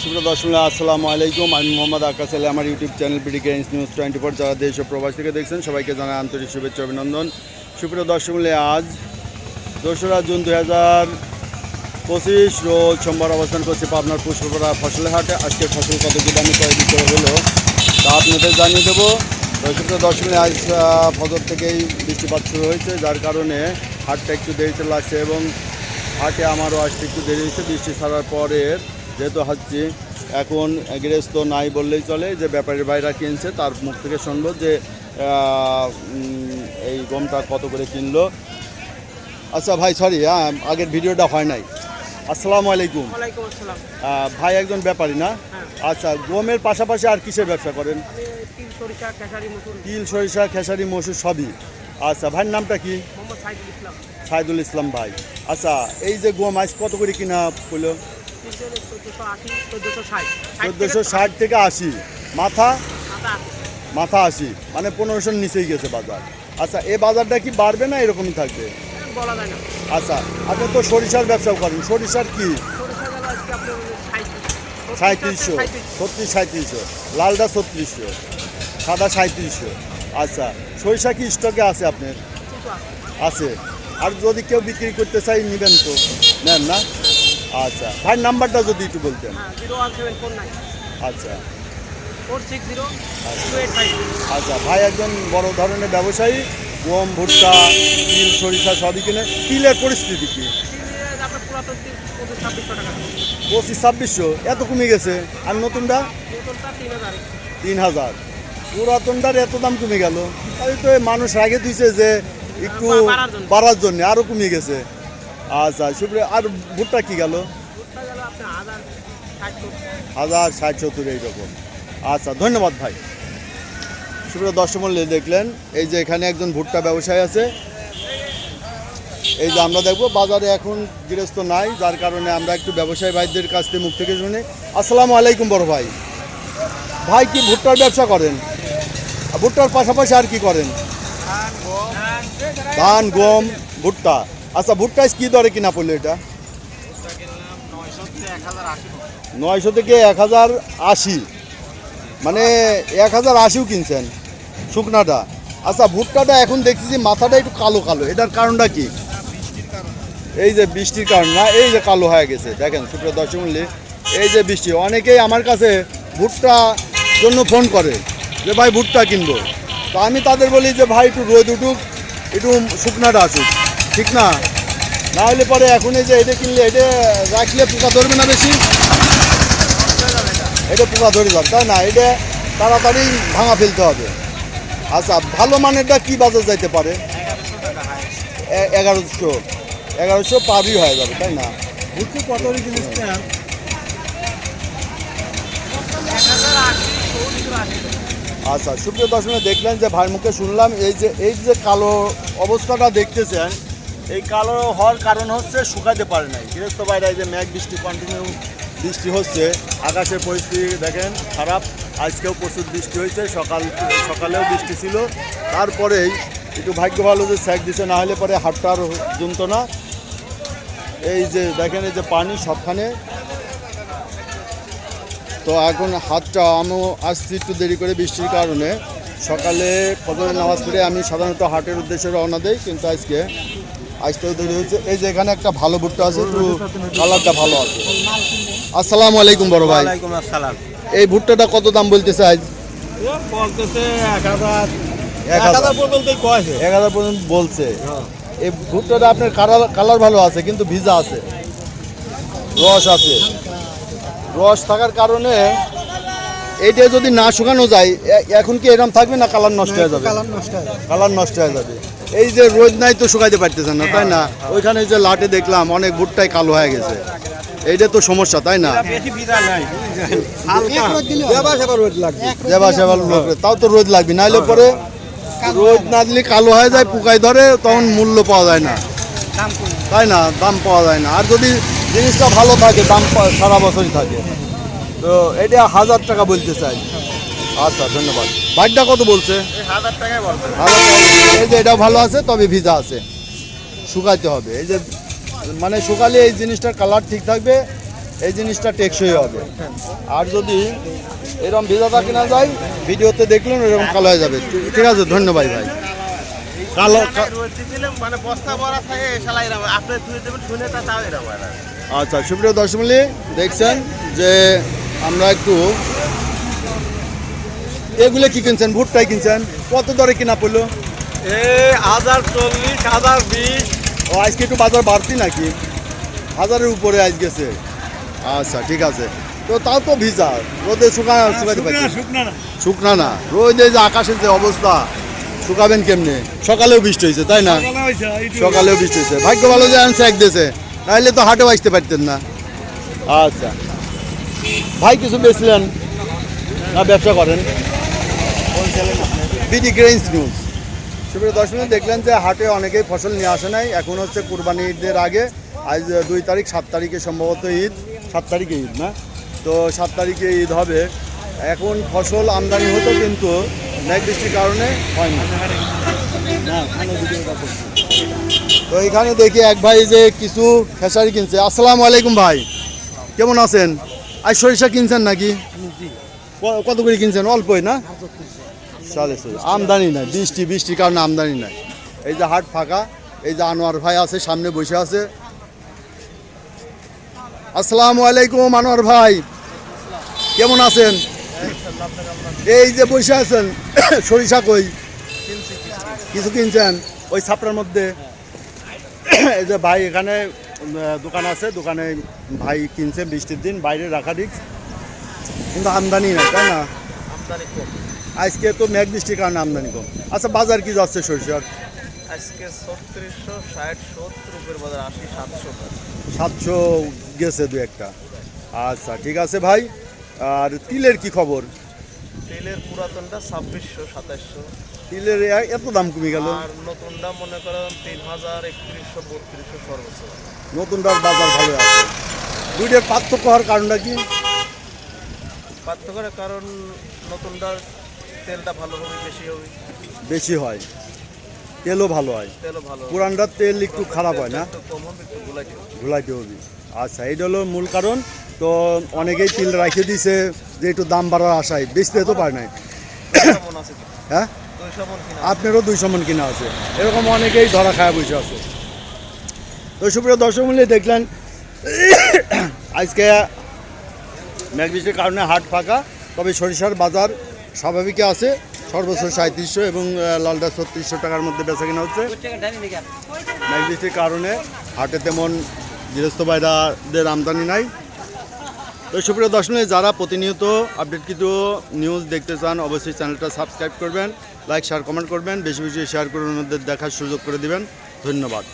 সুপ্রিয় দর্শক আসসালামু আলাইকুম। আমি মোহাম্মদ আকাশ আলী। আমার ইউটিউব চ্যানেল বিডিকে নিউজ 24 যারা দেশ ও প্রবাস থেকে দেখছেন সবাইকে জানাই আন্তরিক শুভেচ্ছা অভিনন্দন। সুপ্রিয় দর্শক আজ 2রা জুন 2025 রোজ সোমবার অবস্থান করছি পাবনার পুষ্পপাড়া ফসলের হাটে। আজকের ফসল কত কি দামে কয় বিক্রি হলো তা আপনাদের জানিয়ে দেবো। সুপ্রিয় দর্শক আজ ফজর থেকেই বৃষ্টিপাত শুরু হয়েছে, যার কারণে হাটটা একটু দেরিতে লাগছে এবং হাটে আমারও আসতে একটু দেরি হয়েছে বৃষ্টি ছাড়ার পরের, যেহেতু হচ্ছে এখন গৃহস্থ নাই বললেই চলে। যে ব্যাপারীর ভাইরা কিনছে তার মুখ থেকে শুনবো যে এই গমটা কত করে কিনলো। আচ্ছা ভাই, সরি আগের ভিডিওটা হয় নাই। আসসালামু আলাইকুম। ভাই একজন ব্যাপারী না? আচ্ছা, গমের পাশাপাশি আর কিসের ব্যবসা করেন? তিল, সরিষা, খেসারি, মসুর সবই। আচ্ছা, ভাইয়ের নামটা কি? সাইদুল ইসলাম ভাই। আচ্ছা, এই যে গম আজ কত করে কিনা পড়লো? 1460 থেকে 80, মাথা 80, মানে 1500 নিচেই গেছে বাজার। আচ্ছা, এই বাজারটা কি বাড়বে না এরকমই থাকবে? আচ্ছা, আপনি তো সরিষার ব্যবসাও করেন, সরিষার কি 3700, 3700, লালটা 3600, সাদা 3700। আচ্ছা, সরিষা কি স্টকে আছে আপনার? আছে। আর যদি কেউ বিক্রি করতে চাই নেবেন তো? নেন না? আচ্ছা, ভাইয়ের নাম্বারটা যদি একটু বলতেন। আচ্ছা আচ্ছা, ভাই একজন বড় ধরনের ব্যবসায়ী, গম, ভুট্টা, তিল, সরিষা সবই কিনে। তিলের পরিস্থিতি কি? 2500-2600, এত কমে গেছে। আর নতুনটা 3000। পুরাতনটার এত দাম কমে গেল? তাই তো মানুষ আগে দিয়েছে যে একটু বাড়ার জন্য, আরও কমে গেছে। আচ্ছা, সুপ্রিয়, আর ভুট্টা কি গেল? 1060-70 এইরকম। আচ্ছা, ধন্যবাদ ভাই। সুপ্রিয় দর্শক মূল্যে দেখলেন এই যে এখানে একজন ভুট্টা ব্যবসায়ী আছে। এই যে আমরা দেখবো বাজারে এখন গৃহস্থ নাই, যার কারণে আমরা একটু ব্যবসায়ী ভাইদের কাছ থেকে মুখ থেকে শুনি। আসসালামু আলাইকুম বড় ভাই। ভাই কি ভুট্টার ব্যবসা করেন? ভুট্টার পাশাপাশি আর কি করেন? ধান, গম, ভুট্টা। আচ্ছা, ভুট্টা কি দরে কিনা পড়লো এটা? 900 থেকে 1080, মানে 1080ও কিনছেন শুকনাটা। আচ্ছা, ভুট্টাটা এখন দেখতেছি মাথাটা একটু কালো কালো, এটার কারণটা কি? এই যে বৃষ্টির কারণ না? এই যে কালো হয়ে গেছে, দেখেন সুপ্রিয় দর্শক মূল্যে, এই যে বৃষ্টি। অনেকেই আমার কাছে ভুট্টা জন্য ফোন করে যে ভাই ভুট্টা কিনবো, তো আমি তাদের বলি যে ভাই একটু রোদ উঠুক, একটু শুকনাটা আসুক, ঠিক না? না হলে পরে এখন এই যে এটা কিনলে এটা রাখলে পোকা ধরবে না বেশি? এটা পোকা ধরে যাবে, তাই না? এটা তাড়াতাড়ি ভাঙা ফেলতে হবে। আচ্ছা, ভালো মানেরটা কি বাজার যাইতে পারে? 1100 পারই হয়ে যাবে, তাই না? ভুট্টা কত জিনিসটা? আচ্ছা, সুপ্রিয় দর্শক দেখলেন যে ভাইয়ের মুখে শুনলাম এই যে কালো অবস্থাটা দেখতেছেন, এই কালো হওয়ার কারণ হচ্ছে শুকাতে পারে নাই গৃহস্থ বাইরে। যে মেঘ বৃষ্টি, কন্টিনিউ বৃষ্টি হচ্ছে, আকাশের পরিস্থিতি দেখেন খারাপ। আজকেও প্রচুর বৃষ্টি হয়েছে, সকালেও বৃষ্টি ছিল, তারপরেই একটু ভাগ্য ভালো যে স্যাক দিছে, না হলে পরে হাটটা আর জমতো না। এই যে দেখেন এই যে পানি সবখানে। তো এখন হাটটা আমিও আসছি একটু দেরি করে বৃষ্টির কারণে। সকালে ফজরের নামাজ পড়ে আমি সাধারণত হাটের উদ্দেশ্যে রওনা দেই, কিন্তু আজকেও দেরি হয়েছে। এই যে এখানে একটা ভালো ভুট্টা আছে, একটু কালারটা ভালো আছে। আসসালামু আলাইকুম বড় ভাই। এই ভুট্টাটা কত দাম বলতেছে আজ? 1000 পর্যন্ত বলছে। এই ভুট্টাটা আপনার কালার ভালো আছে, কিন্তু ভিজা আছে, রস আছে। রস থাকার কারণে এইটা যদি না শুকানো যায় এখন কি এরকম থাকবে না কালার নষ্ট হয়ে যাবে? কালার নষ্ট হয়ে যাবে। এই যে রোদ নাই তো শুকাইতে পারতেছেন না, তাই না? ওইখানে যে লাটে দেখলাম অনেক ভুট্টাই কালো হয়ে গেছে, এইটা তো সমস্যা, তাই না? তাও তো রোদ লাগবে, নাহলে পরে রোদ না দিলে কালো হয়ে যায়, পোকায় ধরে, তখন মূল্য পাওয়া যায় না, তাই না? দাম পাওয়া যায় না। আর যদি জিনিসটা ভালো থাকে দাম সারা বছরই থাকে। তো এটা 1000 টাকা বলতে চাই। আচ্ছা, ধন্যবাদ। বাইকটা কত বলছে? 1000 টাকায় বলছে। এই যে এটাও ভালো আছে, তবে ভিজা আছে, শুকাইতে হবে। এই যে মানে শুকালে এই জিনিসটার কালার ঠিক থাকবে, এই জিনিসটা টেকসই হবে। আর যদি এরকম ভিজাটা কেনা যায় ভিডিওতে দেখলেন এরকম কালো হয়ে যাবে। ঠিক আছে, ধন্যবাদ ভাই। কালো মানে বস্তা ভরা থাকে শালা এরকম আপনি ধুয়ে দেবেন শুনে তা তাও এরকম আর আচ্ছা, সুপ্রিয় দর্শক মণ্ডলী, দেখছেন যে আমরা একটু এগুলো কি কিনছেন? ভুট্টাই কিনছেন? কত দরে কিনা পড়লো? এই 1040, 1020। ও আজকে একটু বাজার বাড়তি নাকি? 1000-এর উপরে আজ গেছে। আচ্ছা ঠিক আছে, তো তাও তো ভিজা রোদে শুকাতে পারছি শুকনা না। শুকনা না, রোদে যে আকাশের যে অবস্থা, শুকাবেন কেমনে? সকালেও বৃষ্টি হয়েছে তাই না? সকালে হইছে, এইটুকু। সকালেও বৃষ্টি হয়েছে, ভাগ্য ভালো যে আনছে এক দেশে, নাহলে তো হাটেও আসতে পারতেন না। আচ্ছা ভাই, কিছু বেচলেন না ব্যবসা করেন? BD grains news. সুপ্রিয় দর্শক, দেখলেন যে হাটে অনেকেই ফসল নিয়ে আসে নাই। এখন হচ্ছে কুরবানি ঈদের আগে, আজ 2 তারিখ, 7 তারিখে সম্ভবত ঈদ। 7 তারিখে ঈদ না, তো 7 তারিখে ঈদ হবে। এখন ফসল আমদানি হতো কিন্তু মেঘ বৃষ্টির কারণে হয়নি। তো এখানে দেখি এক ভাই যে কিছু খেসারি কিনছে। আসসালামু আলাইকুম ভাই, কেমন আছেন? আজ সরিষা কিনছেন নাকি? কত করে কিনছেন? অল্পই না? আমদানি নাই, বৃষ্টির কারণে আমদানি নাই। এই যে হাট ফাঁকা, এই যে আনোয়ার ভাই আছে সামনে বসে আছে। আসসালামু আলাইকুম আনোয়ার ভাই, কেমন আছেন? এই যে বসে আছেন, সরিষা কই? কিছু কিনছেন ওই ছাপড়ার মধ্যে? এই যে ভাই এখানে দোকান আছে, দোকানে ভাই কিনছে, বৃষ্টির দিন বাইরে রাখা ঠিক, কিন্তু আমদানি নাই তাই না? আমদানি কম আজকে তো মেঘ বৃষ্টির কারণে আমদানি কম। আচ্ছা, বাজার কি যাচ্ছে সরিষার? আজকে 3660, 70 রুপির বাজার 80, 700 700 গেছে দু একটা। আচ্ছা ঠিক আছে ভাই। আর তিলের কি খবর? তেলের পুরাতনটা 2600, 2700 তিলের এত দাম কমে গেল। আর নতুনটা মনে করেন 3000, 3100, 3200 সর্বোচ্চ। নতুনটার বাজার ভালো আছে। দুইটার পার্থক্য হওয়ার কারণটা কি? পার্থক্যের কারণ নতুনটার তেলটা ভালো হবে, বেশি হবে, বেশি হয়, তেলও ভালো হয়। তেলও ভালো হবে। পুরানটার তেল একটু খারাপ হয় না? একটু কম হবে, একটু গুলাইতে হবে। ধুলাইতে হবে। আচ্ছা, এইটা হলো মূল কারণ। তো অনেকেই তিল রাখে দিছে যে একটু দাম বাড়ার আশায়, বেচতে তো পারে নাই। 200 মণ আছে, হ্যাঁ, 200 মণ কিনা। আপনারও 200 মণ কিনা আছে, এরকম অনেকেই ধরা খায় বসে আছে। তো সুপ্রিয় দর্শক মূল্যে দেখলেন আজকে মেঘ বৃষ্টির কারণে হাট ফাঁকা, তবে সরিষার বাজার স্বাভাবিকই আছে। সর্বোচ্চ 3700 এবং লালটা 3600 টাকার মধ্যে বেচা কিনা হচ্ছে। মেঘ বৃষ্টির কারণে হাটে তেমন গৃহস্থ ভাইরাদের আমদানি নাই। তো সুপ্রিয় দর্শক, যারা প্রতিনিয়ত আপডেট কিছু নিউজ দেখতে চান অবশ্যই চ্যানেলটা সাবস্ক্রাইব করবেন, লাইক শেয়ার কমেন্ট করবেন, বেশি বেশি শেয়ার করে অন্যদের দেখার সুযোগ করে দিবেন। ধন্যবাদ।